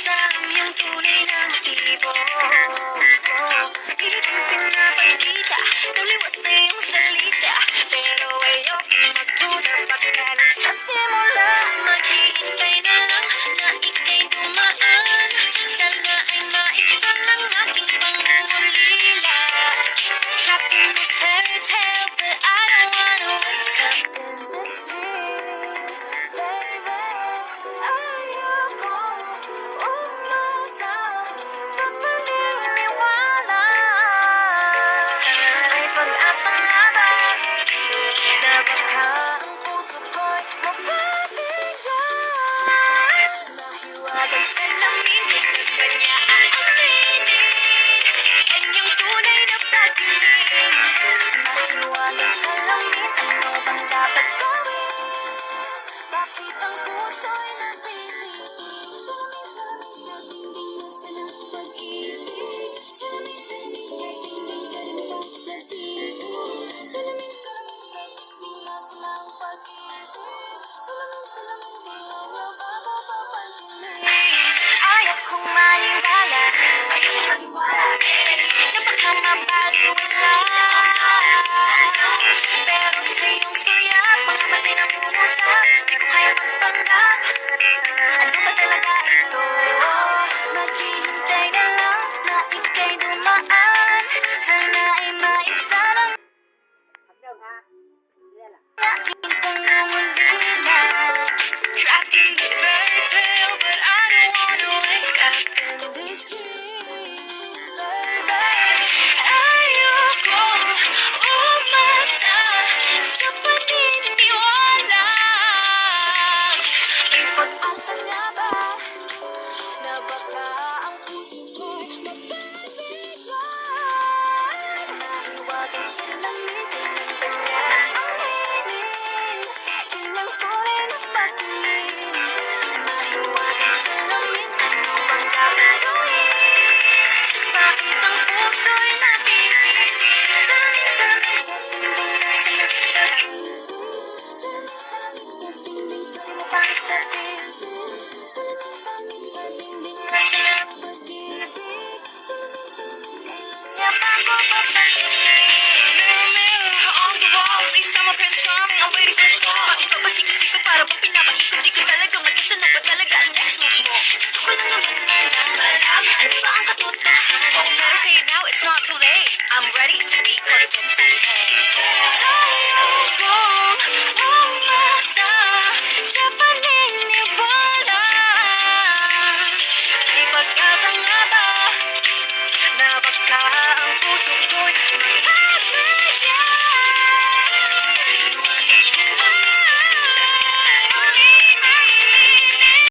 sa iyong tunay na motibo. Ibig pinapakita, taliwas sa iyong salita, pero ayokong magduda pagka nagsasimula. Maghihintay na lang na ika'y dumaan, sana ay maibsan ang aking pangungulila. Trapped in this fairy tale, but I don't wanna wake up in this dream, baby. Ayokong umasa sa paniniwala. May pag-asa nga ba na baka ang puso ko'y mapabigyan? Mahiwagang salamin, kailan ba niya aaminin kanyang tunay na pag-ibig? Mahiwagang salamin, ano bang dapat gawin? Bakit ang puso'y napipigil? Salamin, salamin sa dingding nasa ng pag-ibig. Salamin, salamin sa dingding galing pa sa bibig. Salamin, salamin sa dingding nasa ng pag-ibig. Salamin, salamin kailan niya bago papansinin? Ayaw kong maniwala, na baka mabaliwala. Pero sa iyong suyak, mga mati na umusap, di ko kaya magpanggap. Ano ba talaga ito? Maghihintay na lang na ika'y dumaan, sana ay maibsan ang aking pangungulila. Trapped in this fairy tale, but I don't wanna wake up in this dream, baby. Ayokong umasa sa paniniwala. May pag-asa nga ba na baka ang puso ko'y mapabigyan? Mahiwagang salamin, kailan ba niya aaminin kanyang tunay na pag-ibig? Mahiwagang salamin, ano bang dapat gawin? Bakit ang puso'y napipili? Salamin, salamin sa dingding nasa ng pag-ibig. Salamin, salamin sa dingding galing pa sa bibig. Salamin, salamin sa dingding nasa ng pag-ibig. Salamin, salamin kailan niya bago papansinin? Mirror, mirror on the wall, please tell my prince charming, I'm waiting for the star. Bakit ba ba sikot-sikot para bang pinapaikot-ikot